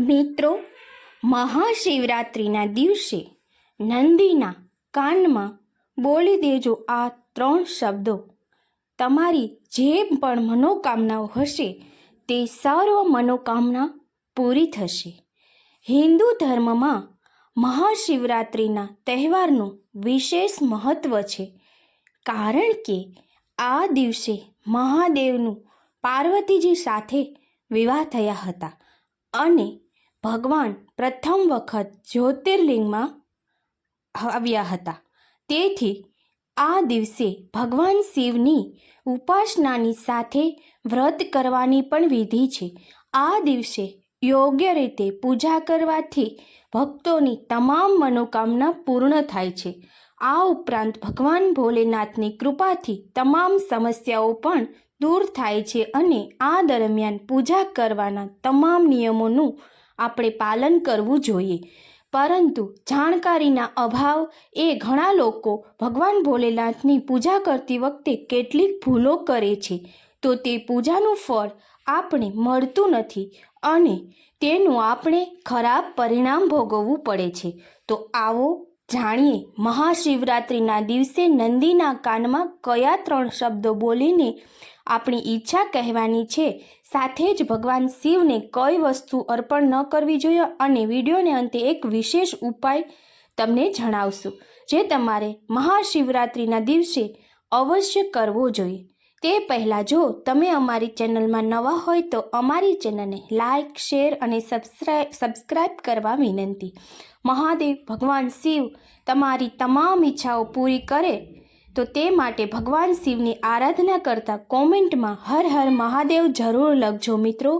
મિત્રો, મહાશિવરાત્રિના દિવસે નંદીના કાનમાં બોલી દેજો આ 3 શબ્દો. તમારી જે પણ મનોકામનાઓ હશે તે સર્વ મનોકામના પૂરી થશે. હિન્દુ ધર્મમાં મહાશિવરાત્રિના તહેવારનું વિશેષ મહત્ત્વ છે, કારણ કે આ દિવસે મહાદેવનું પાર્વતીજી સાથે વિવાહ થયા હતા અને ભગવાન પ્રથમ વખત જ્યોતિર્લિંગમાં આવ્યા હતા. તેથી આ દિવસે ભગવાન શિવની ઉપાસનાની સાથે વ્રત કરવાની પણ વિધિ છે. આ દિવસે યોગ્ય રીતે પૂજા કરવાથી ભક્તોની તમામ મનોકામના પૂર્ણ થાય છે. આ ઉપરાંત ભગવાન ભોલેનાથની કૃપાથી તમામ સમસ્યાઓ પણ દૂર થાય છે અને આ દરમિયાન પૂજા કરવાના તમામ નિયમોનું આપણે પાલન કરવું જોઈએ. પરંતુ જાણકારીના અભાવ એ ઘણા લોકો ભગવાન ભોલેનાથની પૂજા કરતી વખતે કેટલીક ભૂલો કરે છે, તો તે પૂજાનું ફળ આપણે મળતું નથી અને તેનું આપણે ખરાબ પરિણામ ભોગવવું પડે છે. તો આવો જાણીએ મહાશિવરાત્રિના દિવસે નંદીના કાનમાં કયા 3 શબ્દો બોલીને આપણી ઈચ્છા કહેવાની છે, સાથે જ ભગવાન શિવને કઈ વસ્તુ અર્પણ ન કરવી જોઈએ અને વિડીયોને અંતે એક વિશેષ ઉપાય તમને જણાવશું જે તમારે મહાશિવરાત્રિના દિવસે અવશ્ય કરવો જોઈએ. તે પહેલાં જો તમે અમારી ચેનલમાં નવા હોય તો અમારી ચેનલને લાઇક, શેર અને સબસ્ક્રાઈબ કરવા વિનંતી. મહાદેવ ભગવાન શિવ તમારી તમામ ઈચ્છાઓ પૂરી કરે તો તે માટે ભગવાન શિવની આરાધના કરતા કોમેન્ટમાં હર હર મહાદેવ જરૂર લખજો. મિત્રો,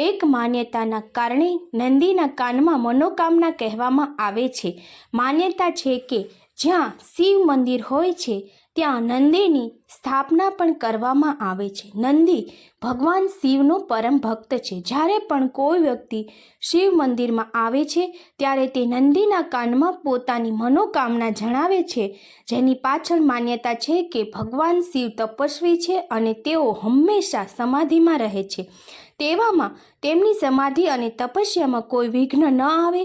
એક માન્યતાના કારણે નંદીના કાનમાં મનોકામના કહેવામાં આવે છે. માન્યતા છે કે જ્યાં શિવ મંદિર હોય છે ત્યાં નંદીની સ્થાપના પણ કરવામાં આવે છે. નંદી ભગવાન શિવનો પરમ ભક્ત છે. જ્યારે પણ કોઈ વ્યક્તિ શિવ મંદિરમાં આવે છે ત્યારે તે નંદીના કાનમાં પોતાની મનોકામના જણાવે છે, જેની પાછળ માન્યતા છે કે ભગવાન શિવ તપસ્વી છે અને તેઓ હંમેશા સમાધિમાં રહે છે. તેવામાં તેમની સમાધિ અને તપસ્યામાં કોઈ વિઘ્ન ન આવે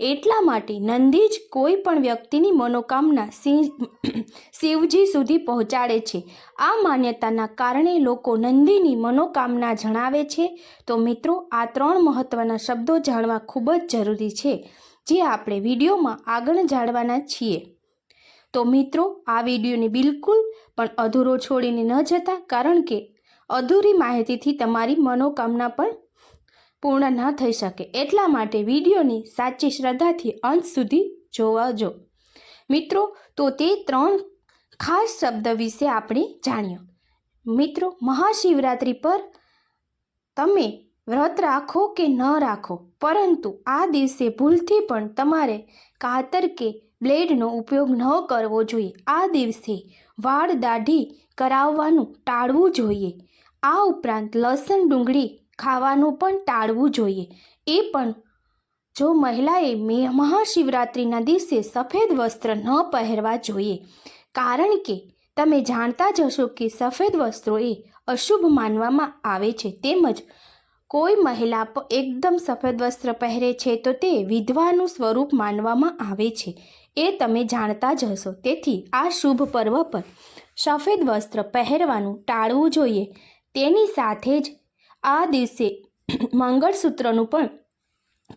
એટલા માટે નંદી જ કોઈ પણ વ્યક્તિની મનોકામના શિવજી સુધી પહોંચાડે છે. આ માન્યતાના કારણે લોકો નંદીની મનોકામના જણાવે છે. તો મિત્રો, આ 3 મહત્વના શબ્દો જાણવા ખૂબ જ જરૂરી છે, જે આપણે વિડીયોમાં આગળ જાણવાના છીએ. તો મિત્રો, આ વિડીયોને બિલકુલ પણ અધૂરો છોડીને ન જતા, કારણ કે અધૂરી માહિતીથી તમારી મનોકામના પણ પૂર્ણ ન થઈ શકે. એટલા માટે વિડીયોની સાચી શ્રદ્ધાથી અંત સુધી જોવાજો. મિત્રો, તો તે 3 ખાસ શબ્દ વિશે આપણે જાણ્યો. મિત્રો, મહાશિવરાત્રિ પર તમે વ્રત રાખો કે ન રાખો, પરંતુ આ દિવસે ભૂલથી પણ તમારે કાતર કે બ્લેડનો ઉપયોગ ન કરવો જોઈએ. આ દિવસે વાળ દાઢી કરાવવાનું ટાળવું જોઈએ. આ ઉપરાંત લસણ ડુંગળી ખાવાનું પણ ટાળવું જોઈએ. એ પણ જો મહિલાએ મહાશિવરાત્રિના દિવસે સફેદ વસ્ત્ર ન પહેરવા જોઈએ, કારણ કે તમે જાણતા જ હશો કે સફેદ વસ્ત્રો એ અશુભ માનવામાં આવે છે. તેમજ કોઈ મહિલા એકદમ સફેદ વસ્ત્ર પહેરે છે તો તે વિધવાનું સ્વરૂપ માનવામાં આવે છે, એ તમે જાણતા જ હશો. તેથી આ શુભ પર્વ પર સફેદ વસ્ત્ર પહેરવાનું ટાળવું જોઈએ. તેની સાથે જ આ દિવસે મંગળસૂત્રનું પણ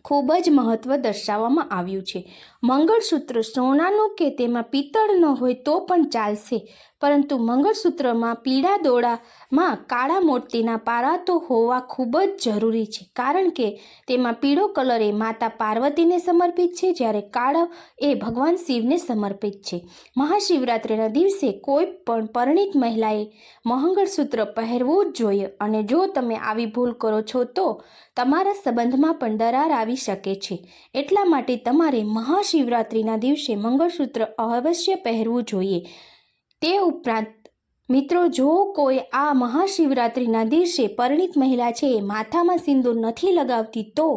ખૂબ જ મહત્ત્વ દર્શાવવામાં આવ્યું છે. મંગળસૂત્ર સોનાનું કે તેમાં પિત્તળનો હોય તો પણ ચાલશે, પરંતુ મંગળસૂત્રમાં પીળા દોરામાં કાળા મોતીના પારા તો હોવા ખૂબ જ જરૂરી છે, કારણ કે તેમાં પીળો કલર એ માતા પાર્વતીને સમર્પિત છે, જ્યારે કાળો એ ભગવાન શિવને સમર્પિત છે. મહાશિવરાત્રિના દિવસે કોઈ પણ પરિણીત મહિલાએ મંગળસૂત્ર પહેરવું જ જોઈએ, અને જો તમે આવી ભૂલ કરો છો તો તમારા સંબંધમાં પણ દરાર આવી શકે છે. એટલા માટે તમારે મહાશિવરાત્રિના દિવસે મંગળસૂત્ર અવશ્ય પહેરવું જોઈએ. તે ઉપરાંત મિત્રો, જો કોઈ આ મહાશિવરાત્રિના દિવસે પરિણીત મહિલા છે એ માથામાં સિંદૂર નથી લગાવતી તો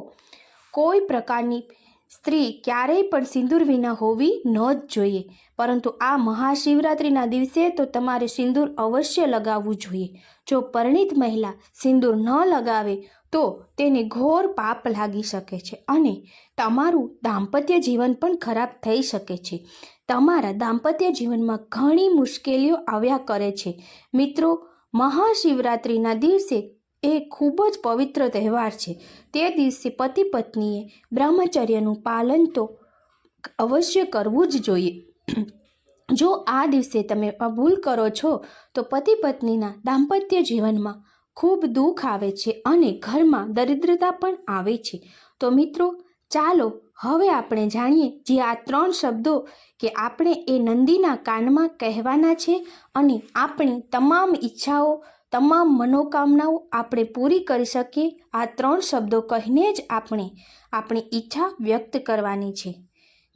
કોઈ પ્રકારની સ્ત્રી ક્યારેય પણ સિંદૂર વિના હોવી ન જ જોઈએ. પરંતુ આ મહાશિવરાત્રિના દિવસે તો તમારે સિંદૂર અવશ્ય લગાવવું જોઈએ. જો પરિણીત મહિલા સિંદૂર ન લગાવે તો તેને ઘોર પાપ લાગી શકે છે અને તમારું દાંપત્ય જીવન પણ ખરાબ થઈ શકે છે. તમારા દાંપત્ય જીવનમાં ઘણી મુશ્કેલીઓ આવ્યા કરે છે. મિત્રો, મહાશિવરાત્રિના દિવસે એ ખૂબ જ પવિત્ર તહેવાર છે. તે દિવસે પતિ પત્નીએ બ્રહ્મચર્યનું પાલન તો અવશ્ય કરવું જ જોઈએ. જો આ દિવસે તમે ભૂલ કરો છો તો પતિ પત્નીના દાંપત્ય જીવનમાં ખૂબ દુઃખ આવે છે અને ઘરમાં દરિદ્રતા પણ આવે છે. તો મિત્રો, ચાલો હવે આપણે જાણીએ જે આ 3 શબ્દો કે આપણે એ નંદીના કાનમાં કહેવાના છે અને આપણી તમામ ઈચ્છાઓ, તમામ મનોકામનાઓ આપણે પૂરી કરી શકીએ. આ 3 શબ્દો કહીને જ આપણે આપણી ઈચ્છા વ્યક્ત કરવાની છે.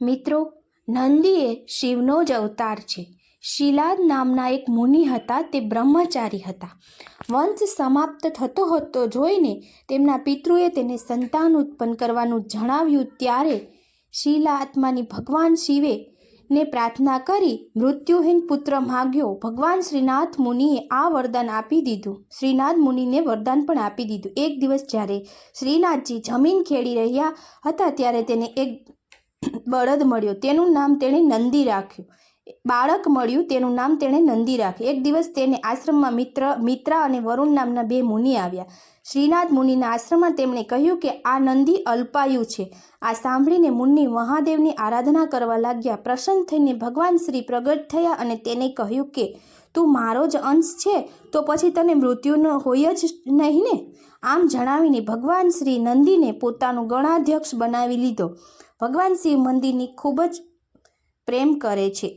મિત્રો, નંદી એ શિવનો જ અવતાર છે. શિલાદ નામના એક મુનિ હતા. તે બ્રહ્મચારી હતા. વંશ સમાપ્ત થતો હતો જોઈને તેમના પિતૃએ તેને સંતાન ઉત્પન્ન કરવાનું જણાવ્યું. ત્યારે શિલાત્માની ભગવાન શિવે ને પ્રાર્થના કરી મૃત્યુહીન પુત્ર માગ્યો. ભગવાન શ્રીનાથ મુનિએ આ વરદાન આપી દીધું. શ્રીનાથ મુનિને વરદાન પણ આપી દીધું. એક દિવસ જ્યારે શ્રીનાથજી જમીન ખેડી રહ્યા હતા ત્યારે તેને એક બળદ મળ્યો. તેનું નામ તેણે નંદી રાખ્યું. બાળક મળ્યું, તેનું નામ તેણે નંદી રાખ્યું. એક દિવસ તેને આશ્રમમાં મિત્રા અને વરુણ નામના 2 મુનિ આવ્યા. શ્રીનાથ મુનિના આશ્રમમાં તેમણે કહ્યું કે આ નંદી અલ્પાયુ છે. આ સાંભળીને મુનિ મહાદેવની આરાધના કરવા લાગ્યા. પ્રસન્ન થઈને ભગવાન શ્રી પ્રગટ થયા અને તેને કહ્યું કે તું મારો જ અંશ છે તો પછી તને મૃત્યુનો હોય જ નહીં ને. આમ જણાવીને ભગવાન શ્રી નંદીને પોતાનું ગણાધ્યક્ષ બનાવી લીધો. ભગવાન શિવ નંદીને ખૂબ જ પ્રેમ કરે છે.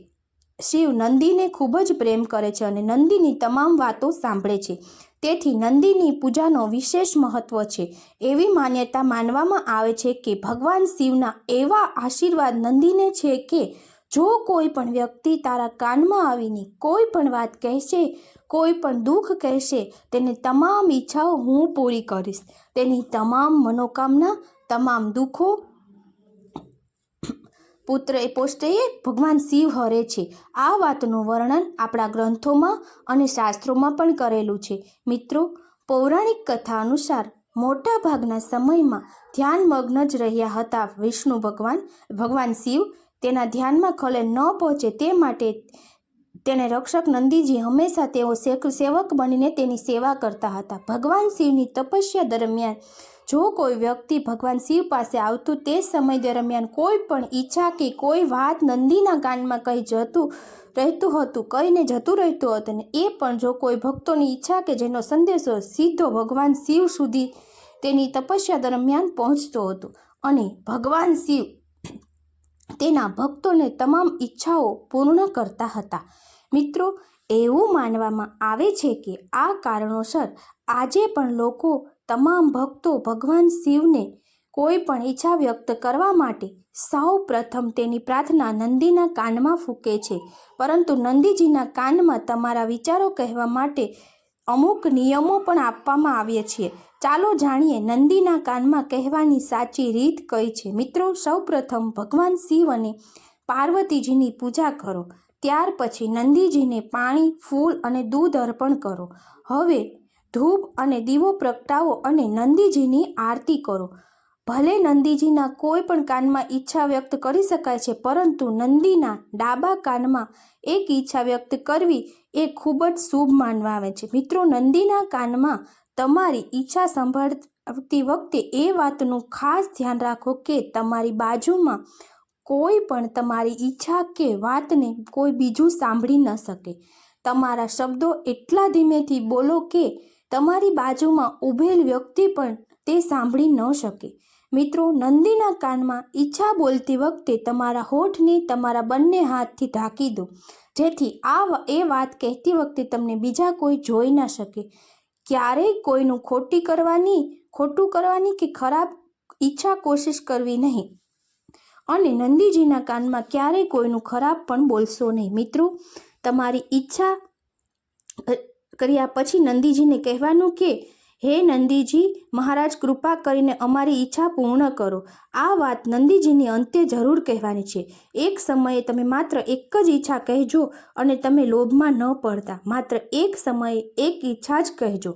શિવ નંદીને ખૂબ જ પ્રેમ કરે છે અને નંદીની તમામ વાતો સાંભળે છે. તેથી નંદીની પૂજાનો વિશેષ મહત્વ છે. એવી માન્યતા માનવામાં આવે છે કે ભગવાન શિવના એવા આશીર્વાદ નંદીને છે કે જો કોઈ પણ વ્યક્તિ તારા કાનમાં આવીને કોઈ પણ વાત કહેશે, કોઈ પણ દુઃખ કહેશે, તેની તમામ ઈચ્છાઓ હું પૂરી કરીશ. તેની તમામ મનોકામના, તમામ દુઃખો પુત્ર એ પોસ્ટે ભગવાન શિવ હરે છે. આ વાતનું વર્ણન આપણા ગ્રંથોમાં અને શાસ્ત્રોમાં પણ કરેલું છે. મિત્રો, પૌરાણિક કથા અનુસાર મોટા ભાગના સમયમાં ધ્યાનમગ્ન જ રહ્યા હતા વિષ્ણુ ભગવાન શિવ. તેના ધ્યાનમાં ખલેલ ન પહોંચે તે માટે તેને રક્ષક નંદીજી હંમેશા તેઓ સેવક બનીને તેની સેવા કરતા હતા. ભગવાન શિવની તપસ્યા દરમિયાન જો કોઈ વ્યક્તિ ભગવાન શિવ પાસે આવતું તે સમય દરમિયાન કોઈ પણ ઈચ્છા કે કોઈ વાત નંદીના કાનમાં કહીને જતું હતું અને એ પણ જો કોઈ ભક્તોની ઈચ્છા કે જેનો સંદેશો સીધો ભગવાન શિવ સુધી તેની તપસ્યા દરમિયાન પહોંચતો હતો અને ભગવાન શિવ તેના ભક્તોને તમામ ઈચ્છાઓ પૂર્ણ કરતા હતા. મિત્રો, એવું માનવામાં આવે છે કે આ કારણોસર આજે પણ લોકો તમામ ભક્તો ભગવાન શિવને કોઈ પણ ઈચ્છા વ્યક્ત કરવા માટે સૌ પ્રથમ તેની પ્રાર્થના નંદીના કાનમાં ફૂંકે છે. પરંતુ નંદીજીના કાનમાં તમારા વિચારો કહેવા માટે અમુક નિયમો પણ આપવામાં આવ્યા છે. ચાલો જાણીએ નંદીના કાનમાં કહેવાની સાચી રીત કઈ છે. મિત્રો, સૌ પ્રથમ ભગવાન શિવ અને પાર્વતીજીની પૂજા કરો. ત્યાર પછી નંદીજીને પાણી, ફૂલ અને દૂધ અર્પણ કરો. હવે ધૂપ અને દીવો પ્રગટાવો અને નંદીજીની આરતી કરો. ભલે નંદીજીના કોઈ પણ કાનમાં ઈચ્છા વ્યક્ત કરી શકાય છે, પરંતુ નંદીના ડાબા કાનમાં એક ઈચ્છા વ્યક્ત કરવી એ ખૂબ જ શુભ માનવામાં આવે છે. મિત્રો, નંદીના કાનમાં તમારી ઈચ્છા સંભાળતી વખતે એ વાતનું ખાસ ધ્યાન રાખો કે તમારી બાજુમાં કોઈ પણ તમારી ઈચ્છા કે વાતને કોઈ બીજું સાંભળી ન શકે. તમારા શબ્દો એટલા ધીમેથી બોલો કે તમારી બાજુમાં ઊભેલ વ્યક્તિ પણ તે સાંભળી ન શકે. મિત્રો, નંદીના કાનમાં ઈચ્છા બોલતી વખતે તમારા હોઠને તમારા બંને હાથથી ઢાંકી દો, જેથી એ વાત કહેતી વખતે તમને બીજા કોઈ જોઈ ન શકે. ક્યારેય કોઈનું ખોટું કરવાની કે ખરાબ ઈચ્છા કોશિશ કરવી નહીં અને નંદીજીના કાનમાં ક્યારેય કોઈનું ખરાબ પણ બોલશો નહીં. મિત્રો, તમારી ઈચ્છા કર્યા પછી નંદીજીને કહેવાનું કે હે નંદીજી મહારાજ, કૃપા કરીને અમારી ઈચ્છા પૂર્ણ કરો. આ વાત નંદીજીની અંતે જરૂર કહેવાની છે. એક સમયે તમે માત્ર એક જ ઈચ્છા કહેજો અને તમે લોભમાં ન પડતા. માત્ર એક સમયે એક ઈચ્છા જ કહેજો.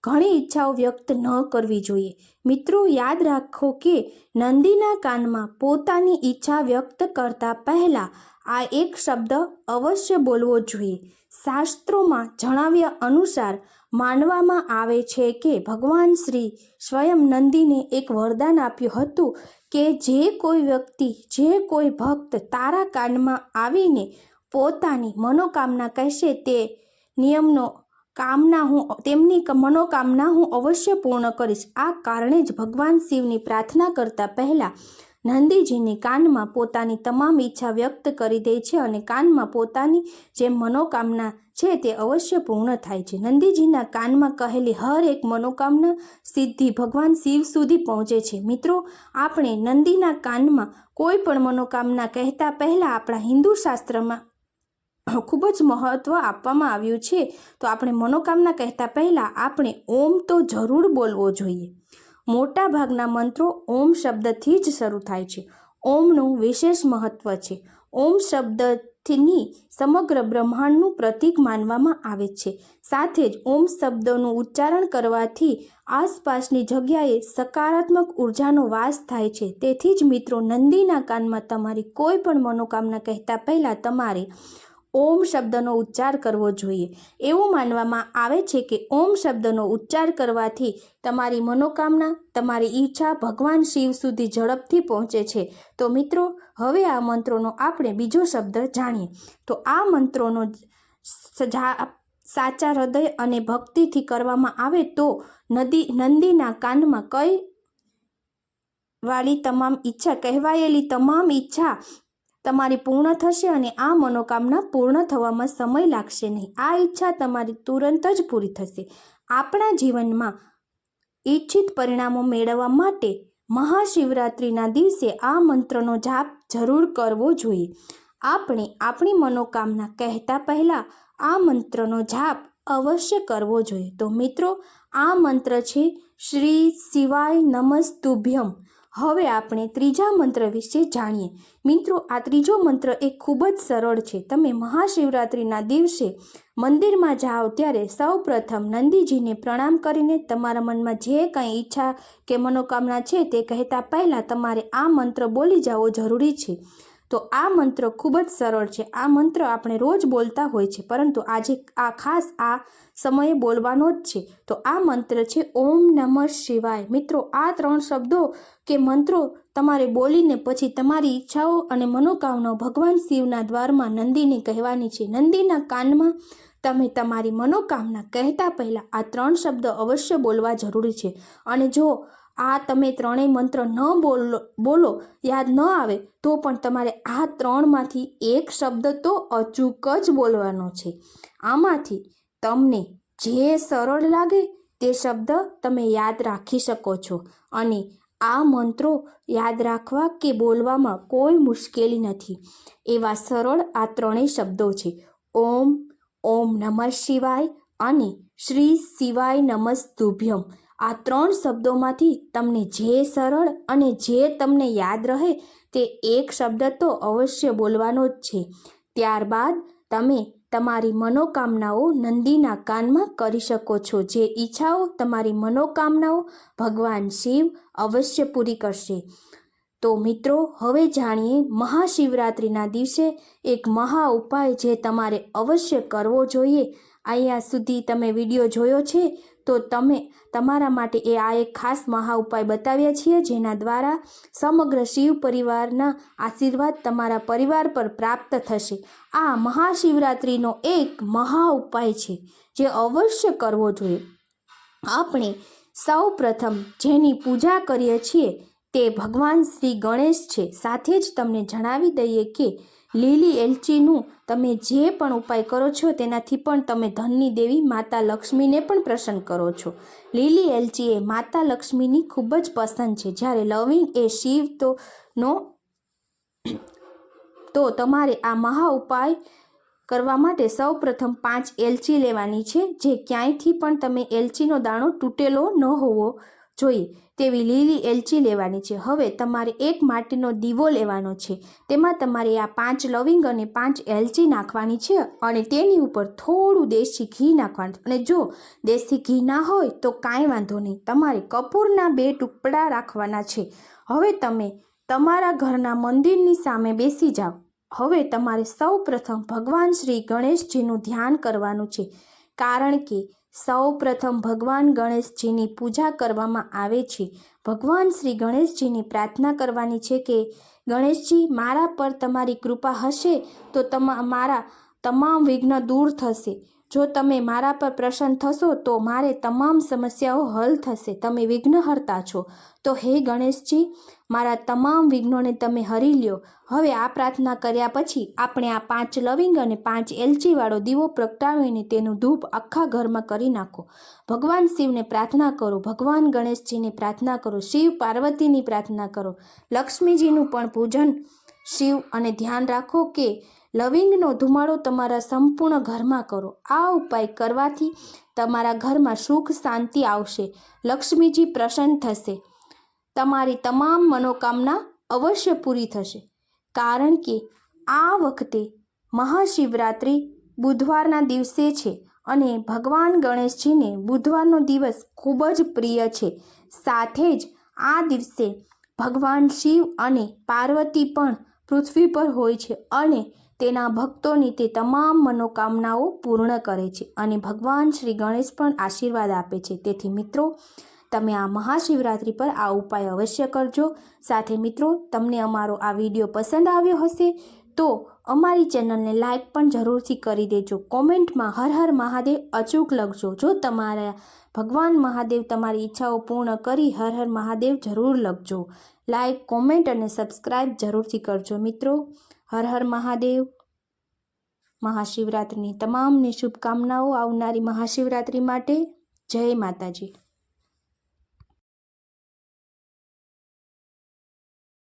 ઘણી ઈચ્છાઓ વ્યક્ત ન કરવી જોઈએ. મિત્રો, યાદ રાખો કે નંદીના કાનમાં પોતાની ઈચ્છા વ્યક્ત કરતા પહેલાં આ એક શબ્દ અવશ્ય બોલવો જોઈએ. શાસ્ત્રોમાં જણાવ્યા અનુસાર માનવામાં આવે છે કે ભગવાન શ્રી સ્વયં નંદીને એક વરદાન આપ્યું હતું કે જે કોઈ વ્યક્તિ, જે કોઈ ભક્ત તારા કાનમાં આવીને પોતાની મનોકામના કહેશે તે તેમની મનોકામના હું અવશ્ય પૂર્ણ કરીશ. આ કારણે જ ભગવાન શિવની પ્રાર્થના કરતા પહેલાં નંદીજીની કાનમાં પોતાની તમામ ઈચ્છા વ્યક્ત કરી દે છે અને કાનમાં પોતાની જે મનોકામના છે તે અવશ્ય પૂર્ણ થાય છે. નંદીજીના કાનમાં કહેલી હર એક મનોકામના સિદ્ધિ ભગવાન શિવ સુધી પહોંચે છે. મિત્રો, આપણે નંદીના કાનમાં કોઈ પણ મનોકામના કહેતા પહેલાં આપણા હિન્દુ શાસ્ત્રમાં ખૂબ જ મહત્ત્વ આપવામાં આવ્યું છે. તો આપણે મનોકામના કહેતા પહેલાં આપણે ઓમ તો જરૂર બોલવો જોઈએ. મોટા ભાગના મંત્રો ઓમ શબ્દથી જ શરૂ થાય છે. ઓમનું વિશેષ મહત્ત્વ છે. ઓમ શબ્દની સમગ્ર બ્રહ્માંડનું પ્રતીક માનવામાં આવે છે. સાથે જ ઓમ શબ્દોનું ઉચ્ચારણ કરવાથી આસપાસની જગ્યાએ સકારાત્મક ઉર્જાનો વાસ થાય છે. તેથી જ મિત્રો, નંદીના કાનમાં તમારી કોઈ પણ મનોકામના કહેતા પહેલાં તમારે ઓમ શબ્દનો ઉચ્ચાર કરવો જોઈએ. એવું માનવામાં આવે છે કે ઓમ શબ્દનો ઉચ્ચાર કરવાથી તમારી મનોકામના, તમારી ઈચ્છા ભગવાન શિવ સુધી ઝડપથી પહોંચે છે. તો મિત્રો, હવે આ મંત્રોનો આપણે બીજો શબ્દ જાણીએ. તો આ મંત્રોનો સાચા હૃદય અને ભક્તિથી કરવામાં આવે તો નંદીના કાનમાં કહેવાયેલી તમામ ઈચ્છા તમારી પૂર્ણ થશે અને આ મનોકામના પૂર્ણ થવામાં સમય લાગશે નહીં. આ ઈચ્છા તમારી તુરંત જ પૂરી થશે. આપણા જીવનમાં ઈચ્છિત પરિણામો મેળવવા માટે મહાશિવરાત્રિના દિવસે આ મંત્રનો જાપ જરૂર કરવો જોઈએ. આપણે આપણી મનોકામના કહેતા પહેલાં આ મંત્રનો જાપ અવશ્ય કરવો જોઈએ. તો મિત્રો, આ મંત્ર છે શ્રી શિવાય નમસ્તુભ્યમ. હવે આપણે ત્રીજા મંત્ર વિશે જાણીએ. મિત્રો, આ ત્રીજો મંત્ર એ ખૂબ જ સરળ છે. તમે મહાશિવરાત્રિના દિવસે મંદિરમાં જાઓ ત્યારે સૌ પ્રથમ નંદીજીને પ્રણામ કરીને તમારા મનમાં જે કંઈ ઈચ્છા કે મનોકામના છે તે કહેતા પહેલાં તમારે આ મંત્ર બોલી જવો જરૂરી છે. તો આ મંત્ર ખૂબ જ સરળ છે. આ મંત્ર આપણે રોજ બોલતા હોય છે, પરંતુ આજે ખાસ આ સમયે બોલવાનો જ છે. તો આ મંત્ર છે ઓમ નમઃ શિવાય. મિત્રો, આ 3 શબ્દો કે મંત્રો તમારે બોલીને પછી તમારી ઈચ્છાઓ અને મનોકામનાઓ ભગવાન શિવના દ્વારમાં નંદીને કહેવાની છે. નંદીના કાનમાં તમે તમારી મનોકામના કહેતા પહેલાં આ 3 શબ્દ અવશ્ય બોલવા જરૂરી છે. અને જો આ તમે 3 મંત્ર ન બોલો, યાદ ન આવે તો પણ તમારે આ 3માંથી એક શબ્દ તો અચૂક જ બોલવાનો છે. આમાંથી તમને જે સરળ લાગે તે શબ્દ તમે યાદ રાખી શકો છો. અને આ મંત્રો યાદ રાખવા કે બોલવામાં કોઈ મુશ્કેલી નથી. એવા સરળ આ 3 શબ્દો છે. ઓમ, ઓમ નમઃ શિવાય અને શ્રી શિવાય નમસ્તુભ્યમ. આ 3 શબ્દોમાંથી તમને જે સરળ અને જે તમને યાદ રહે તે એક શબ્દ તો અવશ્ય બોલવાનો જ છે. ત્યારબાદ તમે તમારી મનોકામનાઓ નંદીના કાનમાં કરી શકો છો. જે ઈચ્છાઓ, તમારી મનોકામનાઓ ભગવાન શિવ અવશ્ય પૂરી કરશે. તો મિત્રો, હવે જાણીએ મહાશિવરાત્રિના દિવસે એક મહા ઉપાય જે તમારે અવશ્ય કરવો જોઈએ. અહીંયા સુધી તમે વિડીયો જોયો છે તો તમારા માટે આ એક ખાસ મહા ઉપાય બતાવ્યા છીએ, જેના દ્વારા સમગ્ર શિવ પરિવારના આશીર્વાદ તમારા પરિવાર પર પ્રાપ્ત થશે. આ મહાશિવરાત્રિનો એક મહા ઉપાય છે જે અવશ્ય કરવો જોઈએ. આપણે સૌ પ્રથમ જેની પૂજા કરીએ છીએ તે ભગવાન શ્રી ગણેશ છે. સાથે જ તમને જણાવી દઈએ કે લીલી એલચીનું તમે જે પણ ઉપાય કરો છો તેનાથી પણ તમે ધનની દેવી માતા લક્ષ્મીને પણ પ્રસન્ન કરો છો. લીલી એલચી એ માતા લક્ષ્મીની ખૂબ જ પસંદ છે, જ્યારે લવિંગ એ શિવ તો તમારે આ મહા ઉપાય કરવા માટે સૌ પ્રથમ 5 એલચી લેવાની છે. જે ક્યાંયથી પણ તમે એલચીનો દાણો તૂટેલો ન હોવો જોઈએ તેવી લીલી એલચી લેવાની છે. હવે તમારે એક માટીનો દીવો લેવાનો છે. તેમાં તમારે આ 5 લવિંગ અને 5 એલચી નાખવાની છે અને તેની ઉપર થોડું દેશી ઘી નાખવાનું છે. અને જો દેશી ઘી ના હોય તો કાંઈ વાંધો નહીં, તમારે કપૂરના 2 ટુકડા રાખવાના છે. હવે તમે તમારા ઘરના મંદિરની સામે બેસી જાઓ. હવે તમારે સૌ પ્રથમ ભગવાન શ્રી ગણેશજીનું ધ્યાન કરવાનું છે, કારણ કે સૌ પ્રથમ ભગવાન ગણેશજીની પૂજા કરવામાં આવે છે. ભગવાન શ્રી ગણેશજીની પ્રાર્થના કરવાની છે કે ગણેશજી, મારા પર તમારી કૃપા હશે તો મારા તમામ વિઘ્ન દૂર થશે. જો તમે મારા પર પ્રસન્ન થશો તો મારે તમામ સમસ્યાઓ હલ થશે. તમે વિઘ્નહર્તા છો, તો હે ગણેશજી, મારા તમામ વિઘ્નોને તમે હરી લ્યો. હવે આ પ્રાર્થના કર્યા પછી આપણે આ 5 લવિંગ અને 5 એલચીવાળો દીવો પ્રગટાવીને તેનું ધૂપ આખા ઘરમાં કરી નાખો. ભગવાન શિવને પ્રાર્થના કરો, ભગવાન ગણેશજીને પ્રાર્થના કરો, શિવ પાર્વતીની પ્રાર્થના કરો, લક્ષ્મીજીનું પણ પૂજન શિવ, અને ધ્યાન રાખો કે લવિંગનો ધુમાડો તમારા સંપૂર્ણ ઘરમાં કરો. આ ઉપાય કરવાથી તમારા ઘરમાં સુખ શાંતિ આવશે, લક્ષ્મીજી પ્રસન્ન થશે, તમારી તમામ મનોકામના અવશ્ય પૂરી થશે. કારણ કે આ વખતે મહાશિવરાત્રિ બુધવારના દિવસે છે અને ભગવાન ગણેશજીને બુધવારનો દિવસ ખૂબ જ પ્રિય છે. સાથે જ આ દિવસે ભગવાન શિવ અને પાર્વતી પણ પૃથ્વી પર હોય છે અને તેના ભક્તોની તે તમામ મનોકામનાઓ પૂર્ણ કરે છે અને ભગવાન શ્રી ગણેશ પણ આશીર્વાદ આપે છે. તેથી મિત્રો, તમે આ મહાશિવરાત્રિ પર આ ઉપાય અવશ્ય કરજો. સાથે મિત્રો, તમને અમારો આ વિડીયો પસંદ આવ્યો હશે તો અમારી ચેનલને લાઈક પણ જરૂરથી કરી દેજો. કોમેન્ટમાં હર હર મહાદેવ અચૂક લખજો. જો તમારા ભગવાન મહાદેવ તમારી ઈચ્છાઓ પૂર્ણ કરી હર હર મહાદેવ જરૂર લખજો. લાઈક, કોમેન્ટ અને સબસ્ક્રાઈબ જરૂરથી કરજો મિત્રો. હર હર મહાદેવ. મહાશિવરાત્રિની તમામને શુભકામનાઓ આવનારી મહાશિવરાત્રિ માટે. જય માતાજી.